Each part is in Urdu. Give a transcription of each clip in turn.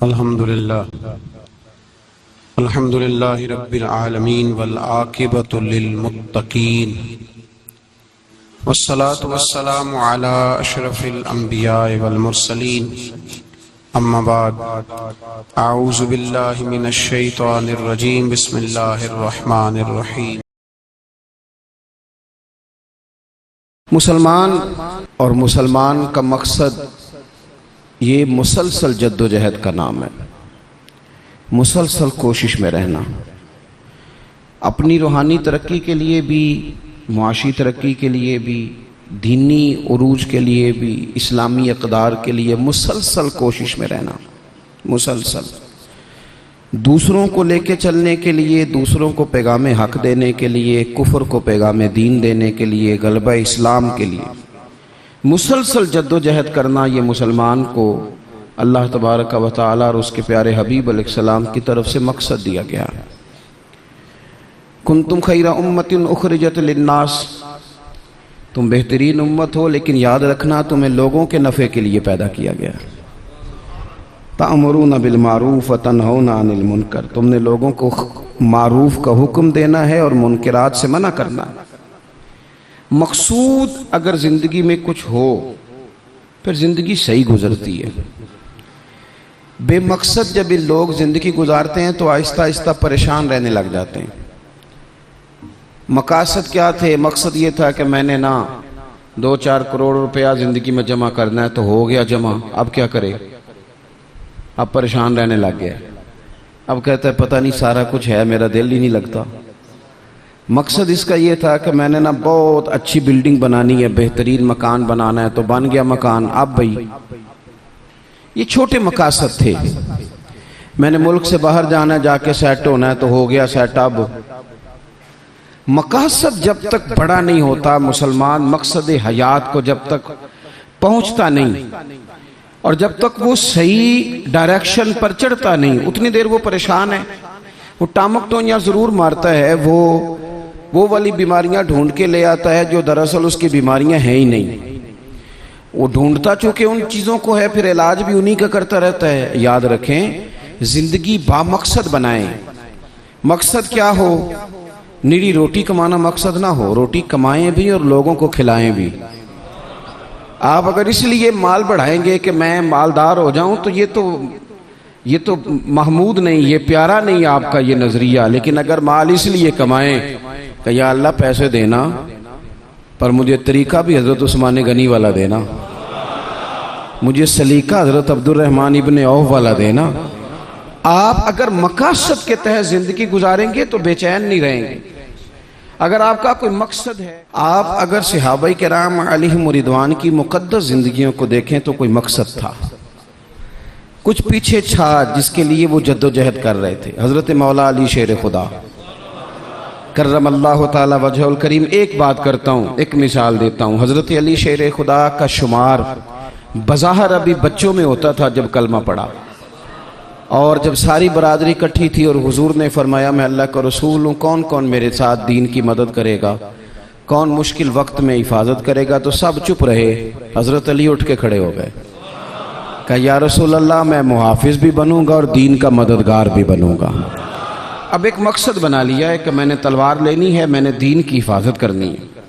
الحمد للہ رب العالمین والعاقبۃ للمتقین والصلاة والسلام علی اشرف الانبیاء والمرسلین اما بعد اعوذ باللہ من الشیطان الرجیم بسم اللہ الرحمن الرحیم۔ مسلمان اور مسلمان کا مقصد یہ مسلسل جد و جہد کا نام ہے، مسلسل کوشش میں رہنا، اپنی روحانی ترقی کے لیے بھی، معاشی ترقی کے لیے بھی، دینی عروج کے لیے بھی، اسلامی اقدار کے لیے مسلسل کوشش میں رہنا، مسلسل دوسروں کو لے کے چلنے کے لیے، دوسروں کو پیغام حق دینے کے لیے، کفر کو پیغام دین دینے کے لیے، غلبہ اسلام کے لیے مسلسل جد و جہد کرنا، یہ مسلمان کو اللہ تبارک و تعالی اور اس کے پیارے حبیب علیہ السلام کی طرف سے مقصد دیا گیا ہے۔ کنتم خیر امت اخرجت للناس، تم بہترین امت ہو، لیکن یاد رکھنا تمہیں لوگوں کے نفع کے لیے پیدا کیا گیا ہے۔ تأمرون بالمعروف وتنہون عن المنکر، تم نے لوگوں کو معروف کا حکم دینا ہے اور منکرات سے منع کرنا ہے۔ مقصود اگر زندگی میں کچھ ہو پھر زندگی صحیح گزرتی ہے۔ بے مقصد جب یہ لوگ زندگی گزارتے ہیں تو آہستہ آہستہ پریشان رہنے لگ جاتے ہیں۔ مقاصد کیا تھے؟ مقصد یہ تھا کہ میں نے 2-4 کروڑ روپیہ زندگی میں جمع کرنا ہے، تو ہو گیا جمع، اب کیا کرے؟ اب پریشان رہنے لگ گیا، اب کہتا ہے پتہ نہیں سارا کچھ ہے، میرا دل ہی نہیں لگتا۔ مقصد اس کا یہ تھا کہ میں نے بہت اچھی بلڈنگ بنانی ہے، بہترین مکان بنانا ہے، تو بن گیا مکان، اب بھائی یہ چھوٹے مقاصد تھے۔ میں نے ملک سے باہر جانا ہے، جا کے سیٹ ہونا ہے، تو ہو گیا سیٹ۔ اب مقاصد جب تک بڑا نہیں ہوتا، مسلمان مقصد حیات کو جب تک پہنچتا نہیں اور جب تک وہ صحیح ڈائریکشن پر چڑھتا نہیں، اتنی دیر وہ پریشان ہے۔ وہ ٹامک ٹونیاں ضرور مارتا ہے، وہ والی بیماریاں ڈھونڈ کے لے آتا ہے جو دراصل اس کی بیماریاں ہیں ہی نہیں۔ وہ ڈھونڈتا چونکہ ان چیزوں کو ہے، پھر علاج بھی انہی کا کرتا رہتا ہے۔ یاد رکھیں، زندگی با مقصد بنائیں۔ مقصد کیا ہو؟ نیری روٹی کمانا مقصد نہ ہو، روٹی کمائیں بھی اور لوگوں کو کھلائیں بھی۔ آپ اگر اس لیے مال بڑھائیں گے کہ میں مالدار ہو جاؤں، تو یہ تو محمود نہیں، یہ پیارا نہیں آپ کا یہ نظریہ۔ لیکن اگر مال اس لیے کمائیں کہ یا اللہ پیسے دینا، پر مجھے طریقہ بھی حضرت عثمان غنی والا دینا، مجھے سلیقہ حضرت عبد الرحمن ابن عوف والا دینا۔ آپ اگر مقاصد کے تحت زندگی گزاریں گے تو بے چین نہیں رہیں گے۔ اگر آپ کا کوئی مقصد ہے، آپ اگر صحابہ کرام علیہم رضوان کی مقدس زندگیوں کو دیکھیں تو کوئی مقصد تھا، کچھ پیچھے چھا جس کے لیے وہ جد و جہد کر رہے تھے۔ حضرت مولا علی شیر خدا کرم اللہ تعالی وجہ الکریم، ایک بات کرتا ہوں، ایک مثال دیتا ہوں۔ حضرت علی شیر خدا کا شمار بظاہر ابھی بچوں میں ہوتا تھا جب کلمہ پڑھا، اور جب ساری برادری اکٹھی تھی اور حضور نے فرمایا میں اللہ کا رسول ہوں، کون کون میرے ساتھ دین کی مدد کرے گا، کون مشکل وقت میں حفاظت کرے گا، تو سب چپ رہے۔ حضرت علی اٹھ کے کھڑے ہو گئے، کہ یا رسول اللہ میں محافظ بھی بنوں گا اور دین کا مددگار بھی بنوں گا۔ اب ایک مقصد بنا لیا ہے کہ میں نے تلوار لینی ہے، میں نے دین کی حفاظت کرنی ہے،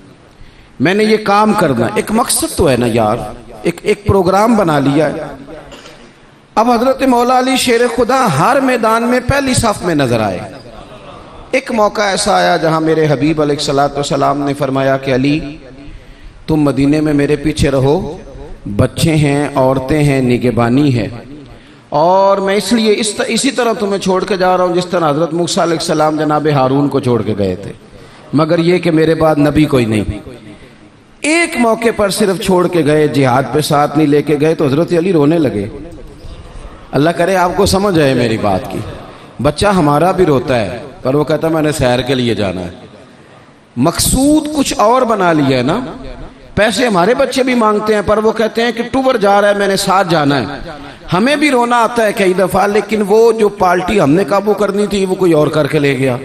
میں نے یہ کام کرنا ہے۔ ایک مقصد تو ہے نا یار، ایک پروگرام بنا لیا ہے۔ اب حضرت مولا علی شیر خدا ہر میدان میں پہلی صف میں نظر آئے۔ ایک موقع ایسا آیا جہاں میرے حبیب علیہ السلام نے فرمایا کہ علی تم مدینے میں میرے پیچھے رہو، بچے ہیں، عورتیں ہیں، نگہبانی ہے، اور میں اس لیے اسی طرح تمہیں چھوڑ کے جا رہا ہوں جس طرح حضرت موسیٰ علیہ السلام جناب ہارون کو چھوڑ کے گئے تھے، مگر یہ کہ میرے بعد نبی کوئی نہیں۔ ایک موقع پر صرف چھوڑ کے گئے، جہاد پہ ساتھ نہیں لے کے گئے، تو حضرت علی رونے لگے۔ اللہ کرے آپ کو سمجھ آئے میری بات کی۔ بچہ ہمارا بھی روتا ہے، پر وہ کہتا ہے میں نے سیر کے لیے جانا ہے۔ مقصود کچھ اور بنا لیا ہے نا۔ پیسے ہمارے بچے بھی مانگتے ہیں، پر وہ کہتے ہیں کہ ٹور جا رہا ہے، میں نے ساتھ جانا ہے۔ ہمیں بھی رونا آتا ہے کئی دفعہ، لیکن وہ جو پارٹی ہم نے قابو کرنی تھی وہ کوئی اور کر کے لے گیا۔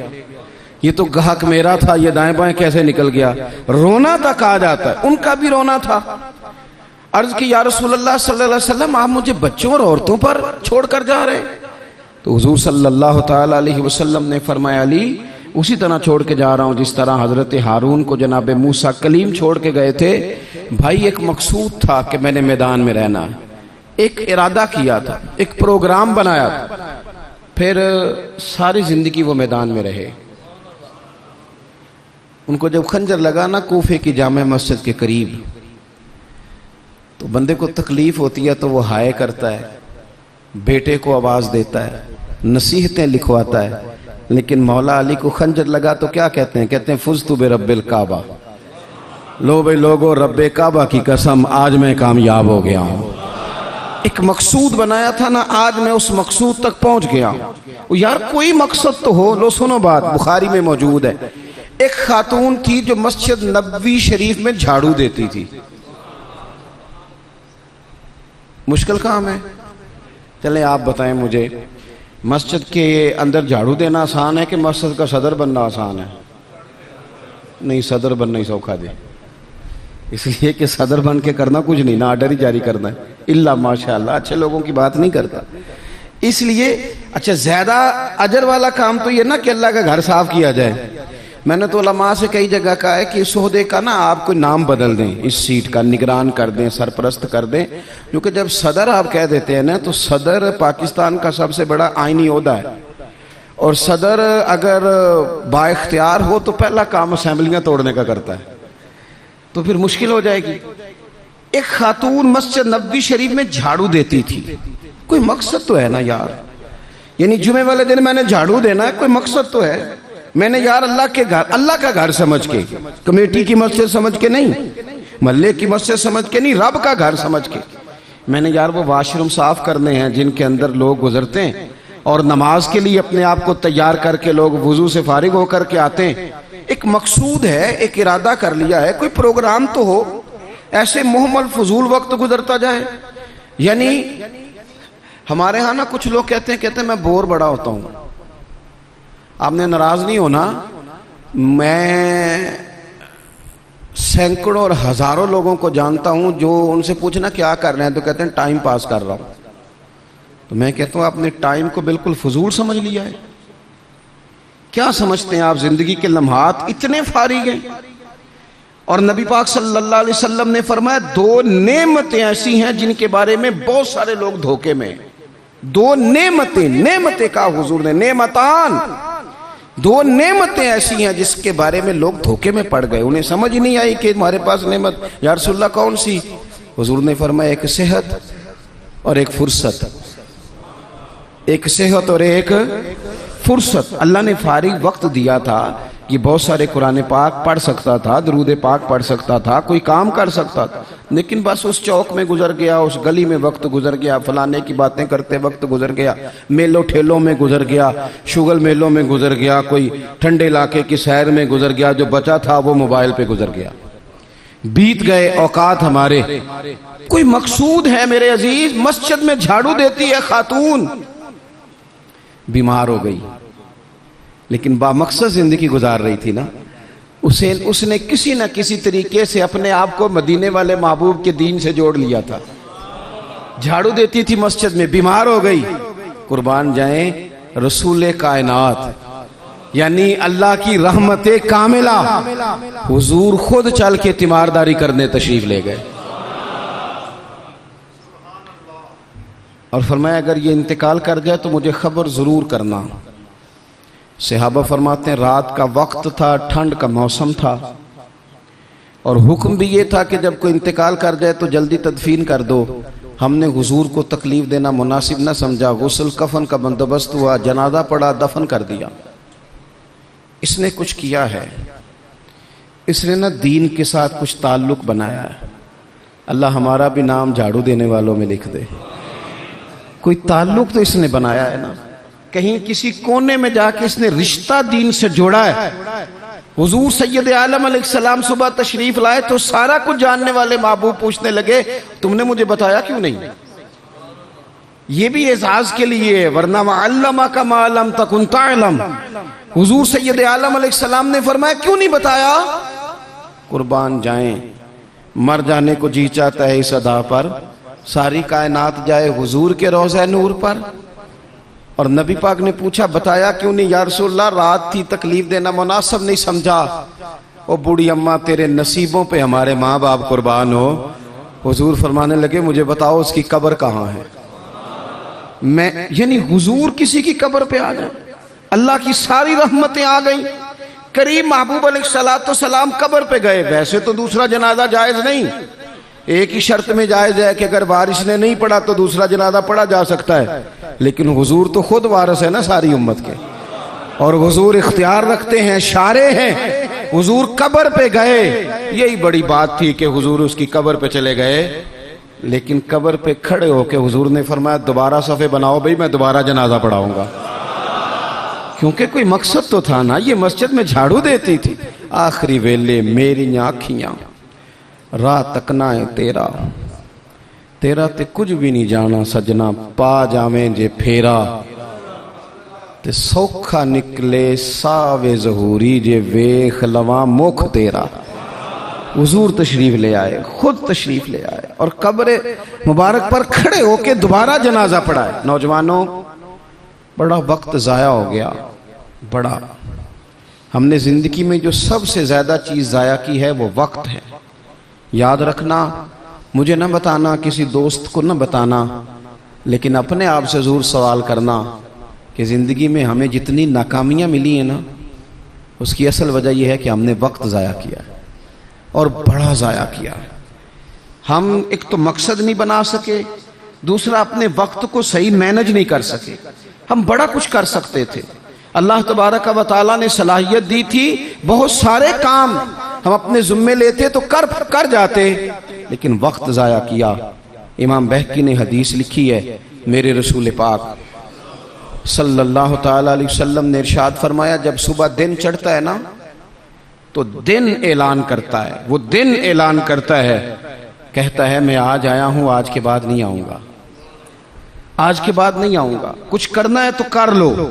یہ تو گاہک میرا تھا، یہ دائیں بائیں کیسے نکل گیا۔ رونا تک آ جاتا ہے، ان کا بھی رونا تھا۔ عرض کی یا رسول اللہ صلی اللہ علیہ وسلم آپ مجھے بچوں اور عورتوں پر چھوڑ کر جا رہے ہیں؟ تو حضور صلی اللہ تعالی علیہ وسلم نے فرمایا علی اسی طرح چھوڑ کے جا رہا ہوں جس طرح حضرت ہارون کو جناب موسیٰ کلیم چھوڑ کے گئے تھے۔ بھائی ایک مقصود تھا کہ میں نے میدان میں رہنا، ایک ارادہ کیا تھا، ایک پروگرام بنایا تھا، پھر ساری زندگی وہ میدان میں رہے۔ ان کو جب خنجر لگا نا کوفے کی جامع مسجد کے قریب، تو بندے کو تکلیف ہوتی ہے تو وہ ہائے کرتا ہے، بیٹے کو آواز دیتا ہے، نصیحتیں لکھواتا ہے، لیکن مولا علی کو خنجر لگا تو کیا کہتے ہیں؟ کہتے ہیں فزت برب الکعبہ، لو بھائی لوگو رب کعبہ کی قسم آج میں کامیاب ہو گیا ہوں۔ ایک مقصود بنایا تھا نا، آج میں اس مقصود تک پہنچ گیا ہوں۔ یار کوئی مقصد تو ہو۔ لو سنو بات، بخاری میں موجود ہے، ایک خاتون تھی جو مسجد نبوی شریف میں جھاڑو دیتی تھی۔ مشکل کام ہے؟ چلیں آپ بتائیں مجھے، مسجد کے اندر جھاڑو دینا آسان ہے کہ مسجد کا صدر بننا آسان ہے؟ نہیں، صدر بننا ہی سوکھا دے، اس لیے کہ صدر بن کے کرنا کچھ نہیں، نہ آرڈر ہی جاری کرنا ہے، اللہ ماشاءاللہ اچھے لوگوں کی بات نہیں کرتا۔ اس لیے اچھا زیادہ اجر والا کام تو یہ نا کہ اللہ کا گھر صاف کیا جائے۔ میں نے تو علماء سے کئی جگہ کہا ہے کہ اس عہدے کا نا آپ کوئی نام بدل دیں، اس سیٹ کا نگران کر دیں، سرپرست کر دیں، کیونکہ جب صدر آپ کہہ دیتے ہیں نا تو صدر پاکستان کا سب سے بڑا آئینی عہدہ ہے، اور صدر اگر با اختیار ہو تو پہلا کام اسمبلیاں توڑنے کا کرتا ہے، تو پھر مشکل ہو جائے گی۔ ایک خاتون مسجد نبوی شریف میں جھاڑو دیتی تھی، کوئی مقصد تو ہے نا یار، یعنی جمعے والے دن میں نے جھاڑو دینا ہے، کوئی مقصد تو ہے۔ میں نے یار اللہ کے گھر، اللہ کا گھر سمجھ کے، کمیٹی کی مسجد سمجھ کے نہیں، محلے کی مسجد سمجھ کے نہیں، رب کا گھر سمجھ کے میں نے یار وہ واش روم صاف کرنے ہیں جن کے اندر لوگ گزرتے ہیں اور نماز کے لیے اپنے آپ کو تیار کر کے لوگ وضو سے فارغ ہو کر کے آتے ہیں۔ ایک مقصود ہے، ایک ارادہ کر لیا ہے، کوئی پروگرام تو ہو، ایسے محمل فضول وقت گزرتا جائے۔ یعنی ہمارے ہاں نا کچھ لوگ کہتے ہیں میں بور بڑا ہوتا ہوں۔ آپ نے ناراض نہیں ہونا، میں سینکڑوں اور ہزاروں لوگوں کو جانتا ہوں جو ان سے پوچھنا کیا کر رہے ہیں تو کہتے ہیں ٹائم پاس کر رہا ہوں۔ تو میں کہتا ہوں آپ نے ٹائم کو بالکل فضول سمجھ لیا ہے۔ کیا سمجھتے ہیں آپ زندگی کے لمحات اتنے فارغ ہیں؟ اور نبی پاک صلی اللہ علیہ وسلم نے فرمایا دو نعمتیں ایسی ہیں جن کے بارے میں بہت سارے لوگ دھوکے میں۔ دو نعمتیں کہا حضور نے، نعمتان، دو نعمتیں ایسی ہیں جس کے بارے میں لوگ دھوکے میں پڑ گئے، انہیں سمجھ نہیں آئی کہ ہمارے پاس نعمت۔ یا رسول اللہ کون سی؟ حضور نے فرمایا ایک صحت اور ایک فرصت، ایک صحت اور ایک فرصت۔ اللہ نے فارغ وقت دیا تھا کہ بہت سارے قرآن پاک پڑھ سکتا تھا، درود پاک پڑھ سکتا تھا، کوئی کام کر سکتا تھا، لیکن بس اس چوک میں گزر گیا، اس گلی میں وقت گزر گیا، فلانے کی باتیں کرتے وقت گزر گیا، میلوں ٹھیلوں میں گزر گیا، شغل میلوں میں گزر گیا، کوئی ٹھنڈے علاقے کی سیر میں گزر گیا، جو بچا تھا وہ موبائل پہ گزر گیا۔ بیت گئے اوقات ہمارے۔ کوئی مقصود ہے میرے عزیز؟ مسجد میں جھاڑو دیتی ہے خاتون، بیمار ہو گئی لیکن با مقصد زندگی گزار رہی تھی نا، اس نے کسی نہ کسی طریقے سے اپنے آپ کو مدینے والے محبوب کے دین سے جوڑ لیا تھا۔ جھاڑو دیتی تھی مسجد میں، بیمار ہو گئی۔ قربان جائیں رسول کائنات یعنی اللہ کی رحمت کاملہ، حضور خود چل کے تیمارداری کرنے تشریف لے گئے اور فرمایا اگر یہ انتقال کر جائے تو مجھے خبر ضرور کرنا۔ صحابہ فرماتے ہیں رات کا وقت تھا، ٹھنڈ کا موسم تھا، اور حکم بھی یہ تھا کہ جب کوئی انتقال کر جائے تو جلدی تدفین کر دو۔ ہم نے حضور کو تکلیف دینا مناسب نہ سمجھا، غسل کفن کا بندوبست ہوا، جنازہ پڑا، دفن کر دیا۔ اس نے کچھ کیا ہے، اس نے نہ دین کے ساتھ کچھ تعلق بنایا ہے۔ اللہ ہمارا بھی نام جھاڑو دینے والوں میں لکھ دے۔ کوئی تعلق تو اس نے بنایا ہے نا، کہیں کسی کونے میں جا کے اس نے رشتہ دین سے جوڑا ہے۔ حضور سید عالم علیہ السلام صبح تشریف لائے تو سارا کچھ جاننے والے محبوب پوچھنے لگے تم نے مجھے بتایا کیوں نہیں؟ یہ بھی اعزاز کے لیے، ورنہ وَعَلَّمَكَ مَا لَمْ تَكُنْ تَعْلَمْ۔ حضور سید عالم علیہ السلام نے فرمایا کیوں نہیں بتایا؟ قربان جائیں مر جانے کو جی چاہتا ہے اس ادا پر، ساری کائنات جائے حضور کے روضہ نور پر۔ اور نبی پاک نے پوچھا بتایا کیوں نہیں یا رسول اللہ؟ رات تھی، تکلیف دینا مناسب نہیں سمجھا۔ او بوڑھی اماں تیرے نصیبوں پہ ہمارے ماں باپ قربان ہو۔ حضور فرمانے لگے مجھے بتاؤ اس کی قبر کہاں ہے؟ میں یعنی حضور کسی کی قبر پہ آ جائیں، اللہ کی ساری رحمتیں آ گئیں۔ کریم محبوب علیہ السلام قبر پہ گئے، ویسے تو دوسرا جنازہ جائز نہیں، ایک ہی شرط میں جائز ہے کہ اگر وارث نے نہیں پڑھا تو دوسرا جنازہ پڑھا جا سکتا ہے، لیکن حضور تو خود وارث ہے نا ساری امت کے، اور حضور اختیار رکھتے ہیں، شارع ہیں۔ حضور قبر پہ گئے، یہی بڑی بات تھی کہ حضور اس کی قبر پہ چلے گئے، لیکن قبر پہ کھڑے ہو کے حضور نے فرمایا دوبارہ صفے بناؤ بھئی، میں دوبارہ جنازہ پڑھاؤں گا، کیونکہ کوئی مقصد تو تھا نا۔ یہ مسجد میں جھاڑو دیتی تھی، آخری ویلے میری آنکھیاں راہ تکنا ہے تیرا، تیرا تے کچھ بھی نہیں جانا سجنا، پا جاویں جے پھیرا تے سوکھا نکلے ساوے ظہوری، جے ویخ لواں مکھ تیرا۔ حضور تشریف لے آئے، خود تشریف لے آئے، اور قبر مبارک پر کھڑے ہو کے دوبارہ جنازہ پڑھائے۔ نوجوانوں، بڑا وقت ضائع ہو گیا، بڑا۔ ہم نے زندگی میں جو سب سے زیادہ چیز ضائع کی ہے وہ وقت ہے۔ یاد رکھنا، مجھے نہ بتانا، کسی دوست کو نہ بتانا، لیکن اپنے آپ سے ضرور سوال کرنا کہ زندگی میں ہمیں جتنی ناکامیاں ملی ہیں نا، اس کی اصل وجہ یہ ہے کہ ہم نے وقت ضائع کیا ہے، اور بڑا ضائع کیا ہے۔ ہم ایک تو مقصد نہیں بنا سکے، دوسرا اپنے وقت کو صحیح مینج نہیں کر سکے۔ ہم بڑا کچھ کر سکتے تھے، اللہ تبارک و تعالیٰ نے صلاحیت دی تھی، بہت سارے کام ہم اپنے ذمے لیتے تو کر جاتے، لیکن وقت ضائع کیا۔ امام بہقی نے حدیث لکھی ہے، میرے رسول پاک صلی اللہ تعالیٰ علیہ وسلم نے ارشاد فرمایا جب صبح دن چڑھتا ہے نا تو دن اعلان کرتا ہے، وہ دن اعلان کرتا ہے، کہتا ہے میں آج آیا ہوں، آج کے بعد نہیں آؤں گا، آج کے بعد نہیں آؤں گا، کچھ کرنا ہے تو کر لو۔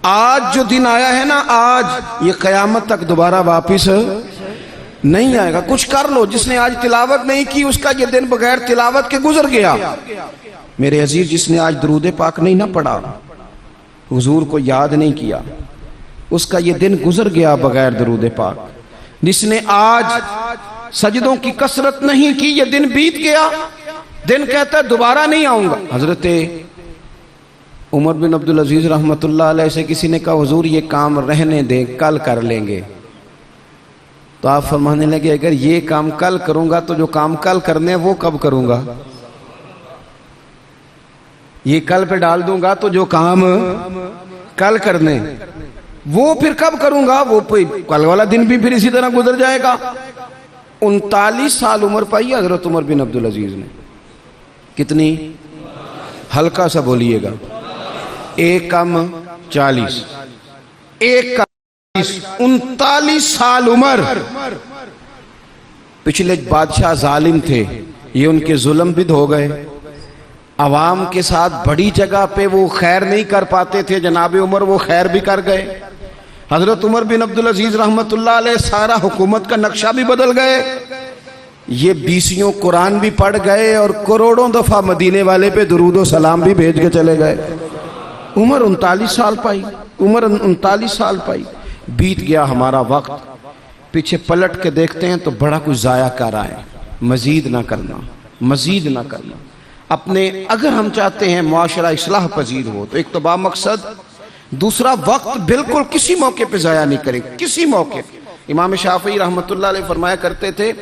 آج جو دن آیا ہے نا، آج یہ قیامت تک دوبارہ واپس نہیں آئے گا، کچھ کر لو۔ جس نے آج تلاوت نہیں کی اس کا یہ دن بغیر تلاوت کے گزر گیا۔ میرے عزیز، جس نے آج درود پاک نہیں نہ پڑھا، حضور کو یاد نہیں کیا، اس کا یہ دن گزر گیا بغیر درود پاک۔ جس نے آج سجدوں کی کثرت نہیں کی، یہ دن بیت گیا، دن کہتا ہے دوبارہ نہیں آؤں گا۔ حضرت عمر بن عبدالعزیز رحمۃ اللہ علیہ سے کسی نے کہا حضور یہ کام رہنے دیں، کل کر لیں گے، تو آپ فرمانے لگے اگر یہ کام کل کروں گا تو جو کام کل کرنے وہ کب کروں گا؟ یہ کل پہ ڈال دوں گا تو جو کام کل کرنے وہ پھر کب کروں گا؟ وہ کل والا دن بھی پھر اسی طرح گزر جائے گا۔ 39 سال عمر پائی حضرت عمر بن عبدالعزیز نے۔ کتنی؟ ہلکا سا بولیے گا، 1 کم 40، 1 کم 40، 39 سال عمر۔ پچھلے بادشاہ ظالم تھے، یہ ان کے ظلم بھی ہو گئے، عوام کے ساتھ بڑی جگہ پہ وہ خیر نہیں کر پاتے تھے، جناب عمر وہ خیر بھی کر گئے۔ حضرت عمر بن عبدالعزیز رحمت اللہ علیہ سارا حکومت کا نقشہ بھی بدل گئے، یہ 20 قرآن بھی پڑھ گئے اور کروڑوں دفعہ مدینے والے پہ درود و سلام بھی بھیج کے چلے گئے۔ عمر 39 سال پائی، عمر 39 سال پائی۔ بیت گیا ہمارا وقت، پیچھے پلٹ کے دیکھتے ہیں تو بڑا کچھ ضائع کر آئے۔ مزید نہ کرنا، مزید نہ کرنا۔ اپنے اگر ہم چاہتے ہیں معاشرہ اصلاح پذیر ہو تو ایک تو با مقصد، دوسرا وقت بالکل کسی موقع پہ ضائع نہیں کریں، کسی موقع۔ امام شافعی رحمت اللہ علیہ فرمایا کرتے تھے،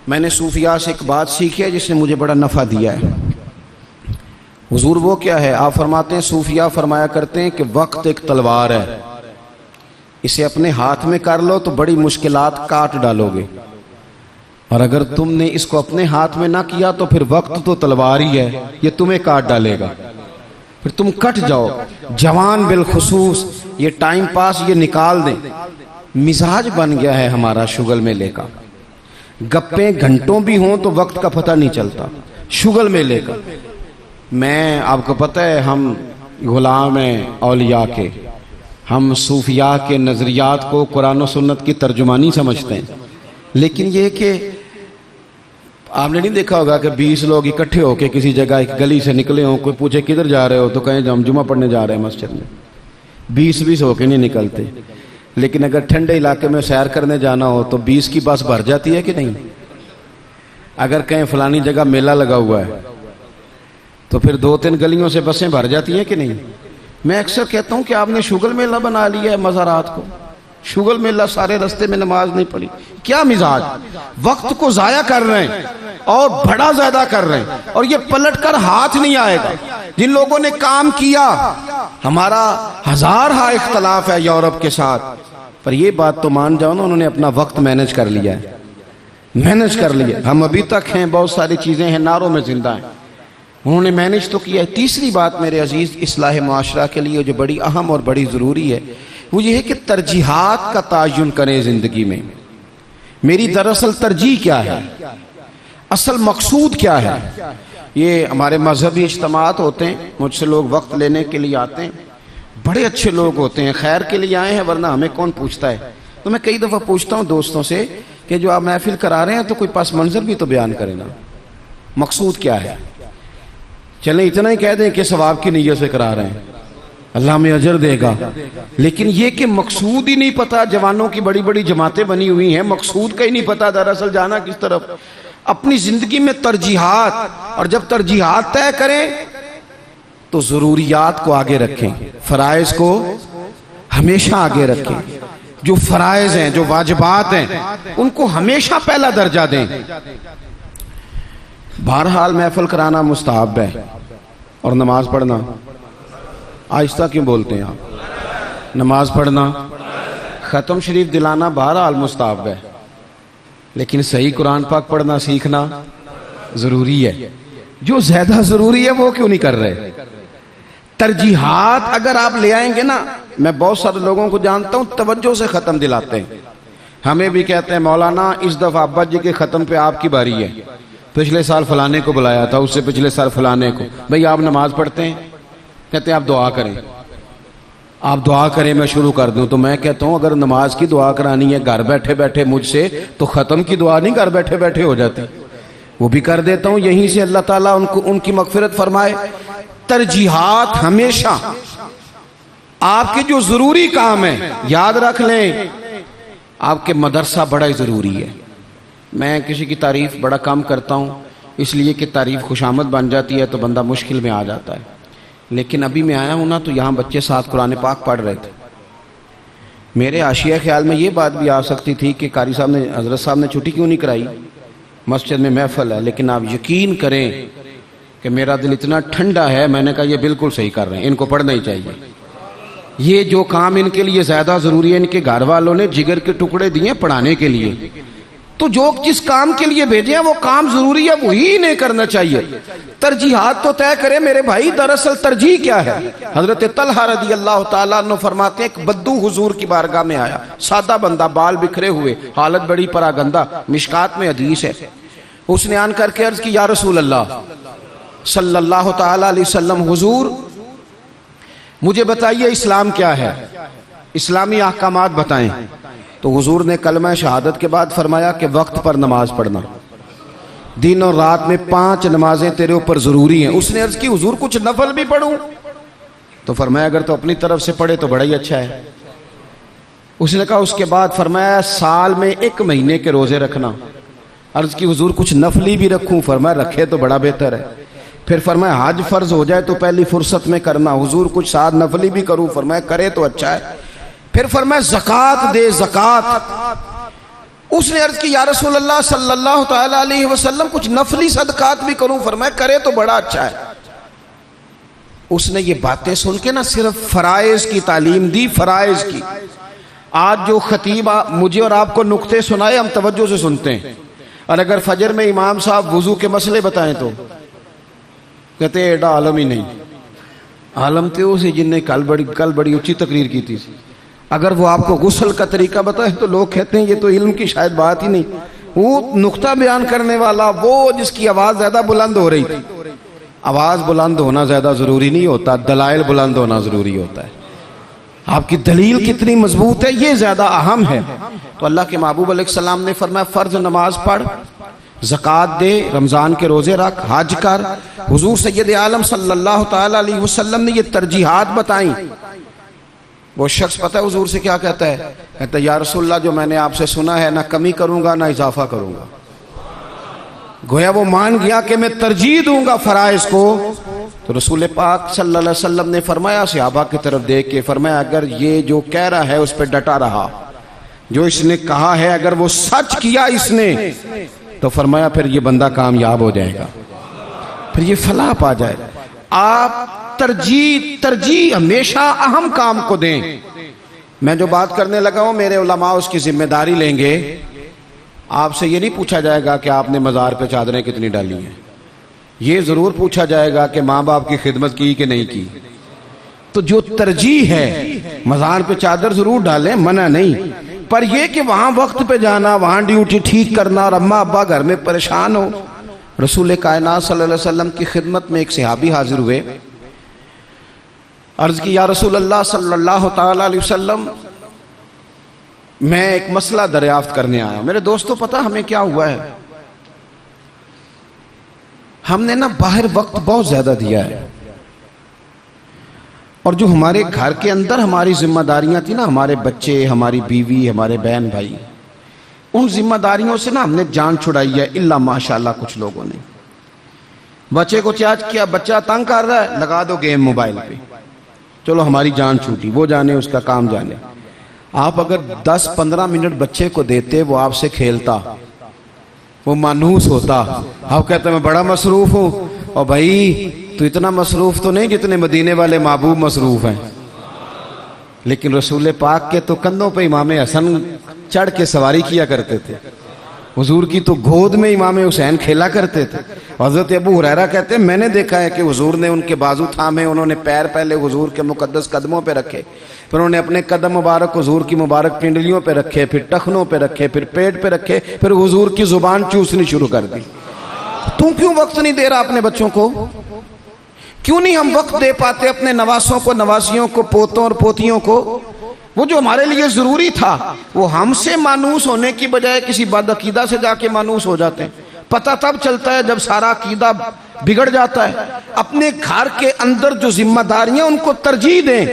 میں نے صوفیاء سے ایک بات سیکھی ہے جس نے مجھے بڑا نفع دیا ہے۔ حضور وہ کیا ہے؟ آپ فرماتے ہیں صوفیاء فرمایا کرتے ہیں کہ وقت ایک تلوار ہے، اسے اپنے ہاتھ میں کر لو تو بڑی مشکلات کاٹ ڈالو گے، اور اگر تم نے اس کو اپنے ہاتھ میں نہ کیا تو پھر وقت تو تلوار ہی ہے، یہ تمہیں کاٹ ڈالے گا، پھر تم کٹ جاؤ۔ جوان بالخصوص یہ ٹائم پاس یہ نکال دیں۔ مزاج بن گیا ہے ہمارا شغل میلے کا، گپیں گھنٹوں بھی ہوں تو وقت کا پتہ نہیں چلتا۔ شغل میلے کا، میں آپ کو پتہ ہے ہم غلام ہیں اولیاء کے، ہم صوفیاء کے نظریات کو قرآن و سنت کی ترجمانی سمجھتے ہیں، لیکن یہ کہ آپ نے نہیں دیکھا ہوگا کہ 20 لوگ اکٹھے ہو کے کسی جگہ ایک گلی سے نکلے ہوں, کوئی پوچھے کدھر جا رہے ہو تو کہیں ہم جمعہ پڑھنے جا رہے ہیں مسجد میں. 20 ہو کے نہیں نکلتے. لیکن اگر ٹھنڈے علاقے میں سیر کرنے جانا ہو تو 20 کی بس بھر جاتی ہے کہ نہیں؟ اگر کہیں فلانی جگہ میلہ لگا ہوا ہے تو پھر 2-3 گلیوں سے بسیں بھر جاتی ہیں کہ نہیں؟ میں اکثر کہتا ہوں کہ آپ نے شگل میلہ بنا لیا ہے مزارات کو. شگل میلہ, سارے رستے میں نماز نہیں پڑھی. کیا مزاج, وقت کو ضائع کر رہے ہیں اور بڑا زیادہ کر رہے ہیں, اور یہ پلٹ کر ہاتھ نہیں آئے گا. جن لوگوں نے کام کیا, ہمارا ہزارہا اختلاف ہے یورپ کے ساتھ, پر یہ بات تو مان جاؤ نا, انہوں نے اپنا وقت مینج کر لیا ہے, مینج کر لیا. ہم ابھی تک ہیں, بہت ساری چیزیں ہیں, ناروں میں زندہ ہیں, انہوں نے مینج تو کیا ہے. تیسری بات میرے عزیز اصلاح معاشرہ کے لیے جو بڑی اہم اور بڑی ضروری ہے وہ یہ ہے کہ ترجیحات کا تعین کریں زندگی میں. میری دراصل ترجیح کیا ہے, اصل مقصود کیا ہے. یہ ہمارے مذہبی اجتماعات ہوتے ہیں, مجھ سے لوگ وقت لینے کے لیے آتے ہیں, بڑے اچھے لوگ ہوتے ہیں, خیر کے لیے آئے ہیں, ورنہ ہمیں کون پوچھتا ہے. تو میں کئی دفعہ پوچھتا ہوں دوستوں سے کہ جو آپ محفل کرا رہے ہیں تو کوئی پس منظر بھی تو بیان کریں نا, مقصود کیا ہے. چلیں اتنا ہی کہہ دیں کہ ثواب کی نیت سے کرا رہے ہیں, اللہ میں اجر دے گا, لیکن یہ کہ مقصود ہی نہیں پتا. جوانوں کی بڑی بڑی جماعتیں بنی ہوئی ہیں, مقصود کا ہی نہیں پتا دراصل جانا کس طرف. اپنی زندگی میں ترجیحات, اور جب ترجیحات طے کریں تو ضروریات کو آگے رکھیں, فرائض کو ہمیشہ آگے رکھیں. جو فرائض ہیں, جو واجبات ہیں, ان کو ہمیشہ پہلا درجہ دیں. بہرحال محفل کرانا مستحب ہے, اور نماز پڑھنا, آہستہ کیوں بولتے ہیں آپ, نماز پڑھنا, ختم شریف دلانا بہرحال مستحب ہے, لیکن صحیح قرآن پاک پڑھنا سیکھنا ضروری ہے. جو زیادہ ضروری ہے وہ کیوں نہیں کر رہے. ترجیحات اگر آپ لے آئیں گے نا, میں بہت سارے لوگوں کو جانتا ہوں توجہ سے ختم دلاتے ہیں. ہمیں بھی کہتے ہیں مولانا اس دفعہ ابا جی کے ختم پہ آپ کی باری ہے, پچھلے سال فلانے کو بلایا تھا, اس سے پچھلے سال فلانے کو. بھئی آپ نماز پڑھتے ہیں؟ کہتے ہیں آپ دعا کریں, آپ دعا کریں میں شروع کر دوں. تو میں کہتا ہوں اگر نماز کی دعا کرانی ہے گھر بیٹھے بیٹھے مجھ سے, تو ختم کی دعا نہیں گھر بیٹھے بیٹھے ہو جاتی, وہ بھی کر دیتا ہوں. یہیں سے اللہ تعالیٰ ان کی مغفرت فرمائے. ترجیحات ہمیشہ آپ کے جو ضروری کام ہیں, یاد رکھ لیں آپ کے مدرسہ بڑا ہی ضروری ہے. میں کسی کی تعریف بڑا کم کرتا ہوں, اس لیے کہ تعریف خوشامد بن جاتی ہے تو بندہ مشکل میں آ جاتا ہے. لیکن ابھی میں آیا ہوں نا تو یہاں بچے ساتھ قرآن پاک پڑھ رہے تھے. میرے حاشیہ خیال میں یہ بات بھی آ سکتی تھی کہ قاری صاحب نے, حضرت صاحب نے چھٹی کیوں نہیں کرائی, مسجد میں محفل ہے. لیکن آپ یقین کریں کہ میرا دل اتنا ٹھنڈا ہے, میں نے کہا یہ بالکل صحیح کر رہے ہیں, ان کو پڑھنا ہی چاہیے. یہ جو کام ان کے لیے زیادہ ضروری ہے, ان کے گھر والوں نے جگر کے ٹکڑے دیے پڑھانے کے لیے, تو جو جس کام کے لیے بھیجے ہیں وہ کام ضروری ہے, وہی انہیں کرنا چاہیے. ترجیحات تو طے کرے میرے بھائی. دراصل ترجیح کیا ہے؟ حضرت طلحہ رضی اللہ تعالیٰ عنہ فرماتے ہیں ایک بدو حضور کی بارگاہ میں آیا, سادہ بندہ, بال بکھرے ہوئے, حالت بڑی پراگندہ, مشکات میں حدیث ہے. اس نے آن کر کے عرض کی یا رسول اللہ صلی اللہ تعالیٰ علیہ وسلم, حضور مجھے بتائیے اسلام کیا ہے, اسلامی احکامات بتائیں. تو حضور نے کلمہ شہادت کے بعد فرمایا کہ وقت پر نماز پڑھنا, دن اور رات میں 5 نمازیں تیرے اوپر ضروری ہیں. اس نے عرض کی حضور کچھ نفل بھی پڑھوں؟ تو فرمایا اگر تو اپنی طرف سے پڑھے تو بڑا ہی اچھا ہے. اس نے کہا, اس کے بعد فرمایا سال میں 1 مہینے کے روزے رکھنا. عرض کی حضور کچھ نفلی بھی رکھوں؟ فرمایا رکھے تو بڑا بہتر ہے. پھر فرمایا حج فرض ہو جائے تو پہلی فرصت میں کرنا. حضور کچھ ساتھ نفلی بھی کروں؟ فرمایا کرے تو اچھا ہے. پھر فرمایا زکوٰۃ دے, زکوٰۃ. اس نے عرض کی یا رسول اللہ صلی اللہ تعالیٰ علیہ وسلم کچھ نفلی صدقات بھی کروں؟ فرمایا کرے تو بڑا اچھا ہے. اس نے یہ باتیں سن کے نہ صرف فرائض کی تعلیم دی, فرائض کی. آج جو خطیب مجھے اور آپ کو نکتے سنائے ہم توجہ سے سنتے ہیں, اور اگر فجر میں امام صاحب وضو کے مسئلے بتائیں تو کہتے ہیں ایڈا عالم ہی نہیں. عالم تھے اسی جن نے کل بڑی اونچی تقریر کی تھی. اگر وہ آپ کو غسل کا طریقہ بتائے تو لوگ کہتے ہیں یہ تو علم کی شاید بات ہی نہیں. وہ نقطہ بیان کرنے والا, وہ جس کی آواز زیادہ بلند ہو رہی تھی. آواز بلند ہونا زیادہ ضروری نہیں ہوتا, دلائل بلند ہونا ضروری ہوتا ہے. آپ کی دلیل کتنی مضبوط ہے یہ زیادہ اہم ہے. تو اللہ کے محبوب علیہ السلام نے فرمایا فرض نماز پڑھ, زکوٰۃ دے، رمضان کے روزے رکھ، حج کر۔ حضور سید عالم صلی اللہ تعالی علیہ وسلم نے یہ ترجیحات بتائیں۔ وہ شخص پتہ ہے حضور سے کیا کہتا ہے؟ کہتا ہے یا رسول اللہ جو میں نے آپ سے سنا ہے نہ کمی کروں گا نہ اضافہ کروں گا۔ گویا وہ مان گیا کہ میں ترجیح دوں گا فرائض کو۔ تو رسول پاک صلی اللہ علیہ وسلم نے فرمایا، صحابہ کی طرف دیکھ کے فرمایا اگر یہ جو کہہ رہا ہے اس پہ ڈٹا رہا، جو اس نے کہا ہے اگر وہ سچ کیا اس نے، تو فرمایا پھر یہ بندہ کامیاب ہو جائے گا، پھر یہ فلاح پا جائے گا۔ آپ ترجیح ہمیشہ اہم کام کو دیں۔ میں جو بات کرنے لگا ہوں میرے علماء اس کی ذمہ داری لیں گے۔ آپ سے یہ نہیں پوچھا جائے گا کہ آپ نے مزار پہ چادریں کتنی ڈالی ہیں، یہ ضرور پوچھا جائے گا کہ ماں باپ کی خدمت کی کہ نہیں کی۔ تو جو ترجیح ہے مزار پہ چادر ضرور ڈالیں، منع نہیں، پر یہ کہ وہاں وقت پہ جانا، وہاں ڈیوٹی ٹھیک کرنا اور اماں ابا گھر میں پریشان ہو۔ رسول کائنات صلی اللہ علیہ وسلم کی خدمت میں ایک صحابی حاضر ہوئے، عرض کی یا رسول اللہ صلی اللہ تعالی علیہ وسلم میں ایک مسئلہ دریافت کرنے آیا۔ میرے دوستو پتہ ہمیں کیا ہوا ہے؟ ہم نے نا باہر وقت بہت زیادہ دیا ہے، اور جو ہمارے گھر کے اندر ہماری ذمہ داریاں تھیں نا، ہمارے بچے، ہماری بیوی، ہمارے بہن بھائی، ان ذمہ داریوں سے نا ہم نے جان چھڑائی ہے، الا ماشاءاللہ کچھ لوگوں نے۔ بچے کو چارج کیا، بچہ تنگ کر رہا ہے، لگا دو گیم موبائل پہ، چلو ہماری جان چھوٹی، وہ جانے اس کا کام جانے۔ آپ اگر 10-15 منٹ بچے کو دیتے وہ آپ سے کھیلتا، وہ مانوس ہوتا۔ آپ کہتے میں بڑا مصروف ہوں، اور بھائی تو اتنا مصروف تو نہیں جتنے مدینے والے محبوب مصروف ہیں۔ لیکن رسول پاک کے تو کندھوں پہ امام حسن چڑھ کے سواری کیا کرتے تھے، حضور کی تو گود میں امام حسین کھیلا کرتے تھے۔ حضرت ابو ہریرہ کہتے ہیں میں نے دیکھا ہے کہ حضور نے ان کے بازو تھامے، انہوں نے پیر پہلے حضور کے مقدس قدموں پہ رکھے، پھر انہوں نے اپنے قدم مبارک حضور کی مبارک پنڈلیوں پہ رکھے، پھر ٹخنوں پہ رکھے، پھر پیٹ پہ رکھے، پھر حضور کی زبان چوسنی شروع کر دی۔ تو کیوں وقت نہیں دے رہا اپنے بچوں کو؟ کیوں نہیں ہم وقت دے پاتے اپنے نواسوں کو، نواسیوں کو، پوتوں اور پوتیوں کو؟ وہ جو ہمارے لیے ضروری تھا وہ ہم سے مانوس ہونے کی بجائے کسی بد عقیدہ سے جا کے مانوس ہو جاتے ہیں۔ پتہ تب چلتا ہے جب سارا عقیدہ بگڑ جاتا ہے۔ اپنے گھر کے اندر جو ذمہ داریاں ان کو ترجیح دیں۔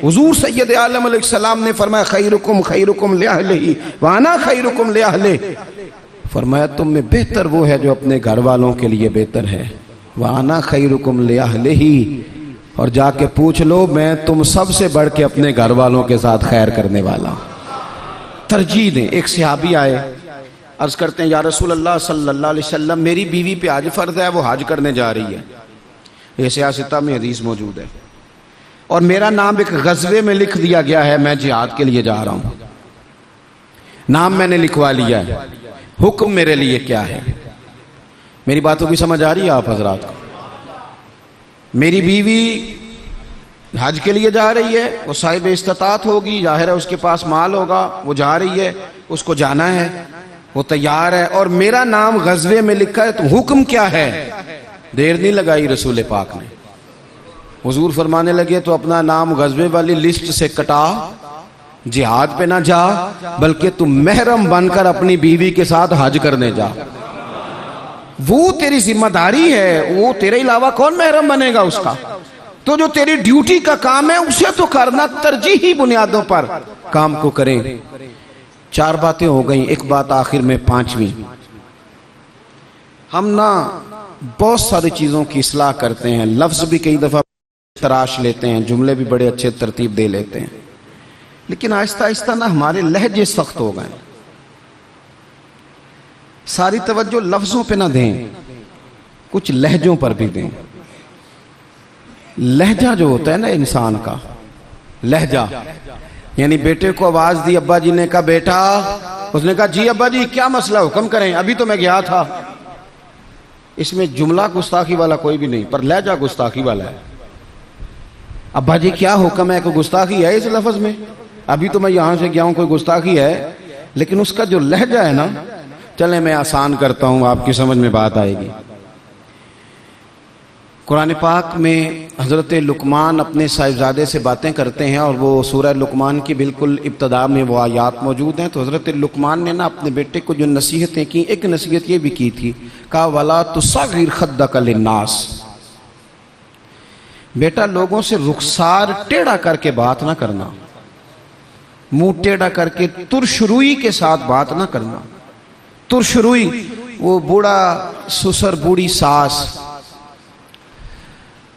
حضور سید عالم علیہ السلام نے فرمایا خیرکم خیرکم لأہلہ وانا خیرکم لأہلہ، فرمایا تم میں بہتر وہ ہے جو اپنے گھر والوں کے لیے بہتر ہے، وانا خیرکم لأہلہ، اور جا کے پوچھ لو میں تم سب سے بڑھ کے اپنے گھر والوں کے ساتھ خیر کرنے والا۔ ترجیح دیں۔ ایک صحابی آئے، عرض کرتے ہیں یا رسول اللہ صلی اللہ علیہ وسلم میری بیوی پہ حج فرض ہے، وہ حج کرنے جا رہی ہے، یہ سیاستہ میں حدیث موجود ہے، اور میرا نام ایک غزوے میں لکھ دیا گیا ہے، میں جہاد کے لیے جا رہا ہوں، نام میں نے لکھوا لیا ہے، حکم میرے لیے کیا ہے؟ میری باتوں کی سمجھ آ رہی ہے آپ حضرات کو؟ میری بیوی حج کے لیے جا رہی ہے، وہ صاحب استطاعت ہوگی، ظاہر ہے اس کے پاس مال ہوگا، وہ جا رہی ہے، اس کو جانا ہے، وہ تیار ہے، اور میرا نام غزوے میں لکھا ہے، تو حکم کیا ہے؟ دیر نہیں لگائی رسول پاک نے، حضور فرمانے لگے تو اپنا نام غزوے والی لسٹ سے کٹا، جہاد پہ نہ جا بلکہ تم محرم بن کر اپنی بیوی کے ساتھ حج کرنے جا، وہ تیری ذمہ داری ہے، وہ تیرے علاوہ کون محرم بنے گا اس کا؟ تو جو تیری ڈیوٹی کا کام ہے اسے تو کرنا، ترجیحی بنیادوں پر کام کو کریں۔ 4 باتیں ہو گئیں، ایک بات آخر میں 5ویں، ہم نا بہت ساری چیزوں کی اصلاح کرتے ہیں، لفظ بھی کئی دفعہ تراش لیتے ہیں، جملے بھی بڑے اچھے ترتیب دے لیتے ہیں، لیکن آہستہ آہستہ نا ہمارے لہجے سخت ہو گئے۔ ساری توجہ لفظوں پہ نہ دیں، کچھ لہجوں پر بھی دیں۔ لہجہ جو ہوتا ہے نا انسان کا، لہجہ یعنی بیٹے کو آواز دی، ابا جی نے کہا بیٹا، اس نے کہا جی ابا جی کیا مسئلہ، حکم کریں، ابھی تو میں گیا تھا۔ اس میں جملہ گستاخی والا کوئی بھی نہیں، پر لہجہ گستاخی والا ہے۔ ابا جی کیا حکم ہے، کوئی گستاخی ہے اس لفظ میں؟ ابھی تو میں یہاں سے گیا ہوں، کوئی گستاخی ہے؟ لیکن اس کا جو لہجہ ہے نا، چلیں میں آسان کرتا ہوں، آپ کی سمجھ میں بات آئے گی۔ قرآن پاک میں حضرت لقمان اپنے صاحبزادے سے باتیں کرتے ہیں اور وہ سورہ لقمان کی بالکل ابتدا میں وہ آیات موجود ہیں. تو حضرت لقمان نے نا اپنے بیٹے کو جو نصیحتیں کی، ایک نصیحت یہ بھی کی تھی، کہا وَلَا تُصَغِّرْ خَدَّكَ لِلنَّاسِ، بیٹا لوگوں سے رخسار ٹیڑھا کر کے بات نہ کرنا، منہ ٹیڑھا کر کے ترشروئی کے ساتھ بات نہ کرنا. ترشروئی، وہ بوڑھا سسر بوڑھی ساس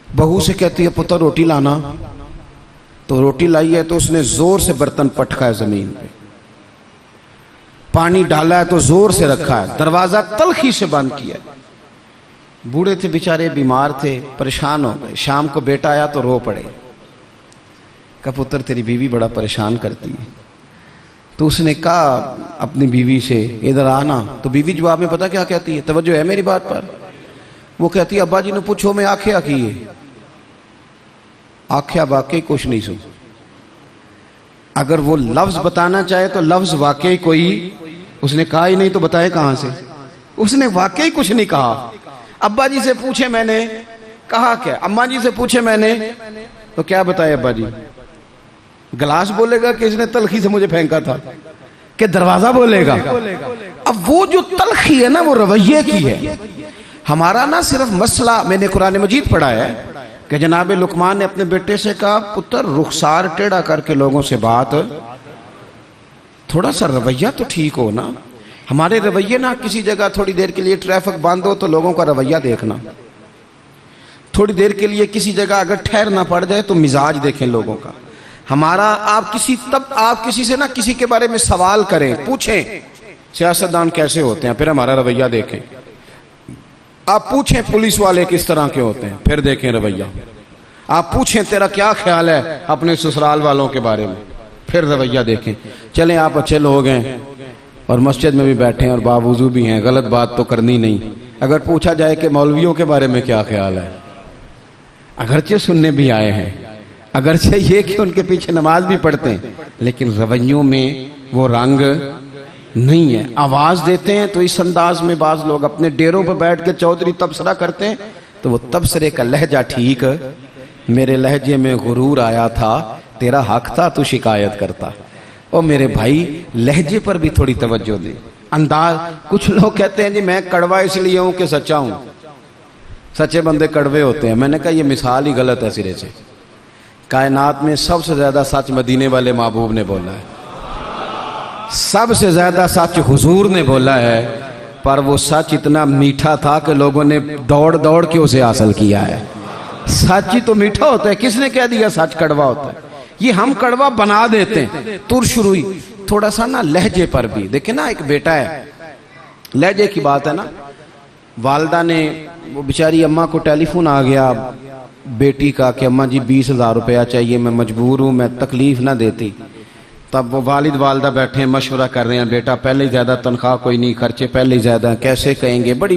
بہو سے کہتی ہے پتر روٹی لانا، تو روٹی لائی ہے تو اس نے زور سے برتن پٹکا ہے زمین پہ، پانی ڈالا ہے تو زور سے رکھا ہے، دروازہ تلخی سے بند کیا ہے. بوڑھے تھے بیچارے، بیمار تھے، پریشان ہو گئے. شام کو بیٹا آیا تو رو پڑے، کہا پتر تیری بیوی بڑا پریشان کرتی ہے. تو اس نے کہا اپنی بیوی سے ادھر آنا، تو بیوی جواب میں پتہ کیا کہتی ہے، توجہ ہے میری بات پر، وہ کہتی ہے ابا جی نے پوچھو میں آکھیا کی ہے، آکھیا واقعی کچھ نہیں سن. اگر وہ لفظ بتانا چاہے تو لفظ واقعی کوئی اس نے کہا ہی نہیں، تو بتائے کہاں سے، اس نے واقعی کچھ نہیں کہا. ابا جی سے پوچھے میں نے، کہا کیا، اماں جی سے پوچھے میں نے، تو کیا بتائے ابا جی، گلاس بولے گا کہ اس نے تلخی سے مجھے پھینکا تھا، کہ دروازہ بولے گا. اب وہ جو تلخی ہے نا وہ رویے کی ہے. ہمارا نا صرف مسئلہ، میں نے قرآن مجید پڑھا ہے کہ جناب لقمان نے اپنے بیٹے سے کہا پتر رخسار ٹیڑھا کر کے لوگوں سے بات، تھوڑا سا رویہ تو ٹھیک ہو نا. ہمارے رویے نا کسی جگہ تھوڑی دیر کے لیے ٹریفک بند ہو تو لوگوں کا رویہ دیکھنا، تھوڑی دیر کے لیے کسی جگہ اگر ٹھہرنا پڑ جائے تو مزاج دیکھیں لوگوں کا. ہمارا آپ کسی سے نا کسی کے بارے میں سوال کریں، پوچھیں سیاستدان کیسے ہوتے ہیں، پھر ہمارا رویہ دیکھیں. آپ پوچھیں پولیس والے کس طرح کے ہوتے ہیں، پھر دیکھیں رویہ. آپ پوچھیں تیرا کیا خیال ہے اپنے سسرال والوں کے بارے میں، پھر رویہ دیکھیں. چلیں آپ اچھے لوگ ہیں اور مسجد میں بھی بیٹھے ہیں اور باوضو بھی ہیں، غلط بات تو کرنی نہیں. اگر پوچھا جائے کہ مولویوں کے بارے میں کیا خیال ہے، اگرچہ سننے بھی آئے ہیں، اگرچہ یہ کہ ان کے پیچھے نماز بھی پڑھتے ہیں، لیکن رویوں میں وہ رنگ نہیں ہے. آواز دیتے ہیں تو اس انداز میں بعض لوگ اپنے ڈیروں پر بیٹھ کے چودھری تبصرہ کرتے ہیں تو وہ تبصرے کا لہجہ ٹھیک، میرے لہجے میں غرور آیا تھا، تیرا حق تھا تو شکایت کرتا. اور میرے بھائی لہجے پر بھی تھوڑی توجہ دے، انداز. کچھ لوگ کہتے ہیں جی میں کڑوا اس لیے ہوں کہ سچا ہوں، سچے بندے کڑوے ہوتے ہیں. میں نے کہا یہ مثال ہی غلط ہے سرے سے. کائنات میں سب سے زیادہ سچ مدینے والے محبوب نے بولا ہے، سب سے زیادہ سچ حضور نے بولا ہے، پر وہ سچ اتنا میٹھا تھا کہ لوگوں نے دوڑ دوڑ کے اسے حاصل کیا ہے. سچ ہی تو میٹھا ہوتا ہے، کس نے کہہ دیا سچ کڑوا ہوتا ہے؟ یہ ہم کڑوا بنا دیتے ہیں. ترشروئی تھوڑا سا نا لہجے پر بھی دیکھیں نا. ایک بیٹا ہے، لہجے کی بات ہے نا. والدہ نے، وہ بیچاری اماں کو ٹیلی فون آ گیا بیٹی کا کہ اماں جی 20,000 روپیہ چاہیے، میں مجبور ہوں، میں تکلیف نہ دیتی. تب وہ والد والدہ بیٹھے ہیں مشورہ کر رہے ہیں، بیٹا پہلے ہی زیادہ تنخواہ کوئی نہیں، خرچے پہلے ہی زیادہ ہیں، کیسے کہیں گے. بڑی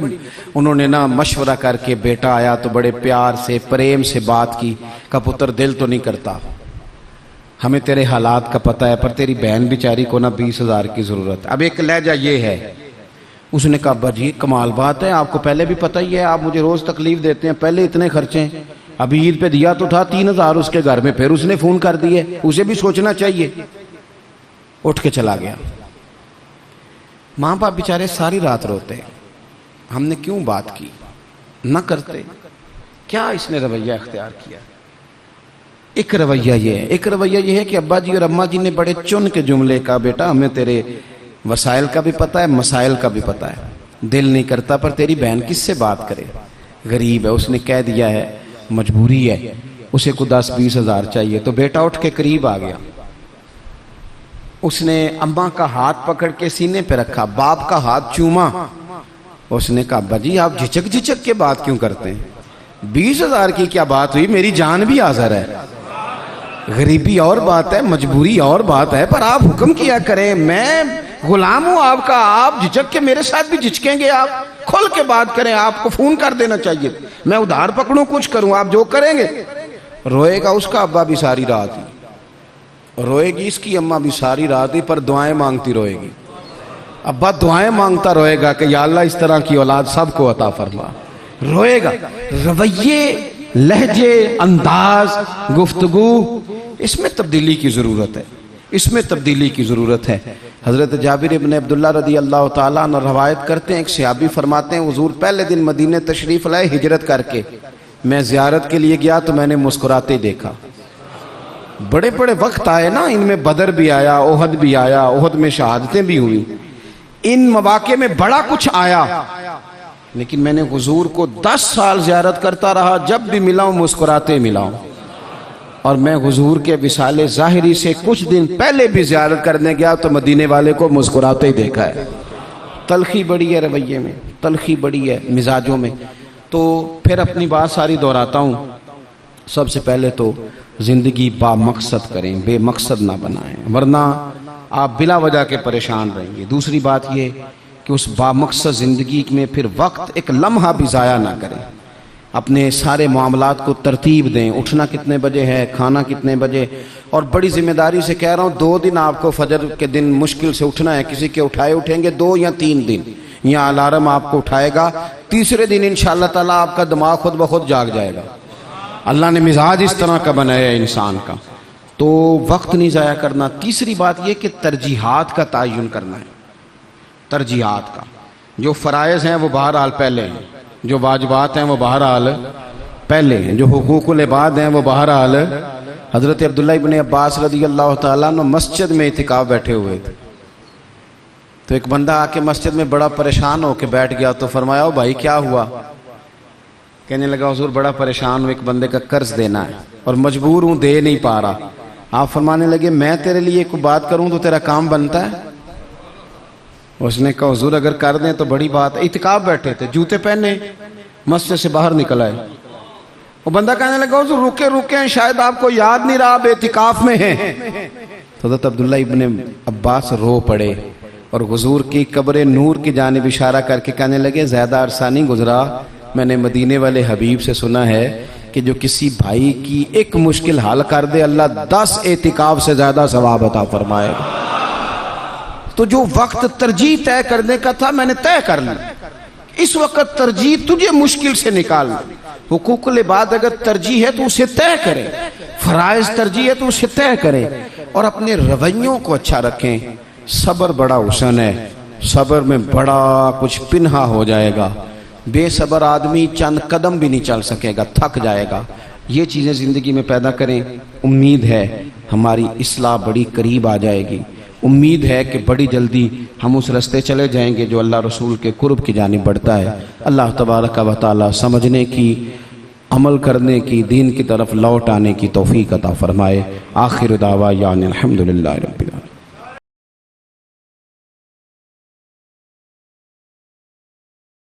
انہوں نے نا مشورہ کر کے، بیٹا آیا تو بڑے پیار سے پریم سے بات کی، کہ پتر دل تو نہیں کرتا، ہمیں تیرے حالات کا پتہ ہے، پر تیری بہن بیچاری کو نا 20,000 کی ضرورت ہے. اب ایک لہجہ یہ ہے. اس نے کہا ابا جی کمال بات ہے، آپ کو پہلے بھی پتہ ہی ہے، آپ مجھے روز تکلیف دیتے ہیں، پہلے اتنے خرچے ہیں، ابھی عید پہ دیا تو تھا 3,000 اس کے گھر میں، پھر اس نے فون کر دیے، اسے بھی سوچنا چاہیے. اٹھ کے چلا گیا. ماں باپ بیچارے ساری رات روتے ہیں، ہم نے کیوں بات کی، نہ کرتے. کیا اس نے رویہ اختیار کیا؟ ایک رویہ یہ ہے، ایک رویہ یہ ہے کہ ابا جی اور اماں جی نے بڑے چن کے جملے کا، بیٹا ہمیں تیرے وسائل کا بھی پتہ ہے، مسائل کا بھی پتہ ہے، دل نہیں کرتا، پر تیری بہن کس سے بات کرے، غریب ہے. اس نے کہہ دیا ہے مجبوری ہے، اسے کو 10-20 ہزار چاہیے. تو بیٹا اٹھ کے قریب آ گیا، اس نے اماں کا ہاتھ پکڑ کے سینے پہ رکھا، باپ کا ہاتھ چوما. اس نے کہا ابا جی آپ جھچک جھچک کے بات کیوں کرتے ہیں، 20,000 کی کیا بات ہوئی، میری جان بھی حاضر ہے. غریبی اور بات ہے، مجبوری اور بات ہے، پر آپ حکم کیا کریں، میں غلام ہوں آپ کا، آپ جھچک کے میرے ساتھ بھی جھچکیں گے، آپ کھل کے بات کریں، آپ کو فون کر دینا چاہیے، میں ادھار پکڑوں کچھ کروں، آپ جو کریں گے. روئے گا اس کا ابا بھی ساری رات ہی، روئے گی اس کی اماں بھی ساری رات ہی، پر دعائیں مانگتی روئے گی. ابا دعائیں مانگتا روئے گا کہ یا اللہ اس طرح کی اولاد سب کو عطا فرما، روئے گا. رویے، لہجے، انداز، گفتگو، اس میں تبدیلی کی ضرورت ہے، اس میں تبدیلی کی ضرورت ہے. حضرت جابر ابن عبداللہ رضی اللہ تعالیٰ عنہ روایت کرتے ہیں، ایک صحابی فرماتے ہیں حضور پہلے دن مدینے تشریف لائے ہجرت کر کے، میں زیارت کے لیے گیا تو میں نے مسکراتے دیکھا. بڑے بڑے وقت آئے نا، ان میں بدر بھی آیا، احد بھی آیا، احد میں شہادتیں بھی ہوئی، ان مواقع میں بڑا کچھ آیا، لیکن میں نے حضور کو 10 سال زیارت کرتا رہا، جب بھی ملا ہوں مسکراتے ملا ہوں. اور میں حضور کے وصال ظاہری سے کچھ دن پہلے بھی زیارت کرنے گیا تو مدینے والے کو مسکراتے ہی دیکھا ہے. تلخی بڑی ہے رویے میں، تلخی بڑی ہے مزاجوں میں. تو پھر اپنی بات ساری دہراتا ہوں. سب سے پہلے تو زندگی با مقصد کریں، بے مقصد نہ بنائیں، ورنہ آپ بلا وجہ کے پریشان رہیں گے. دوسری بات یہ کہ اس با مقصد زندگی میں پھر وقت ایک لمحہ بھی ضائع نہ کریں. اپنے سارے معاملات کو ترتیب دیں، اٹھنا کتنے بجے ہے، کھانا کتنے بجے. اور بڑی ذمہ داری سے کہہ رہا ہوں، 2 دن آپ کو فجر کے دن مشکل سے اٹھنا ہے، کسی کے اٹھائے اٹھیں گے 2 یا 3 دن، یا الارم آپ کو اٹھائے گا. تیسرے دن انشاءاللہ تعالیٰ آپ کا دماغ خود بخود جاگ جائے گا. اللہ نے مزاج اس طرح کا بنایا ہے انسان کا. تو وقت نہیں ضائع کرنا. تیسری بات یہ کہ ترجیحات کا تعین کرنا ہے. ترجیحات کا، جو فرائض ہیں وہ بہرحال پہلے ہیں، جو واجبات ہیں وہ بہرحال پہلے ہیں، جو حقوق العباد ہیں وہ بہرحال. حضرت عبداللہ ابن عباس رضی اللہ تعالیٰ عنہ مسجد میں اعتکاف بیٹھے ہوئے تھے. تو ایک بندہ آ کے مسجد میں بڑا پریشان ہو کے بیٹھ گیا. تو فرمایا او بھائی کیا ہوا؟ کہنے لگا حضور بڑا پریشان ہوں، ایک بندے کا قرض دینا ہے اور مجبور ہوں، دے نہیں پا رہا. آپ فرمانے لگے میں تیرے لیے کوئی بات کروں تو تیرا کام بنتا ہے؟ اس نے کہا حضور اگر کر دیں تو بڑی بات ہے. اعتکاف بیٹھے تھے، جوتے پہنے مسجد سے باہر نکل آئے. وہ بندہ کہنے لگا حضور رکے رکے، شاید آپ کو یاد نہیں رہا، آپ اعتکاف میں ہیں. تو حضرت عبداللہ ابن عباس رو پڑے اور حضور کی قبر نور کی جانب اشارہ کر کے کہنے لگے زیادہ عرصہ نہیں گزرا، میں نے مدینے والے حبیب سے سنا ہے کہ جو کسی بھائی کی ایک مشکل حل کر دے اللہ 10 اعتکاف سے زیادہ ثواب عطا فرمائے گا. تو جو وقت ترجیح طے کرنے کا تھا میں نے طے کر لیا. اس وقت ترجیح تجھے مشکل سے نکالنا. حقوق العباد اگر ترجیح ہے تو اسے طے کرے، فرائض ترجیح ہے تو اسے طے کرے، اور اپنے رویوں کو اچھا رکھیں. صبر بڑا حسن ہے، صبر میں بڑا کچھ پنہا ہو جائے گا. بے صبر آدمی چند قدم بھی نہیں چل سکے گا، تھک جائے گا. یہ چیزیں زندگی میں پیدا کریں. امید ہے ہماری اصلاح بڑی قریب آ جائے گی. امید ہے کہ بڑی جلدی ہم اس رستے چلے جائیں گے جو اللہ رسول کے قرب کی جانب بڑھتا ہے. اللہ تبارک و تعالی سمجھنے کی، عمل کرنے کی، دین کی طرف لوٹ آنے کی توفیق عطا فرمائے. آخر دعوانا الحمدللہ رب العالمین.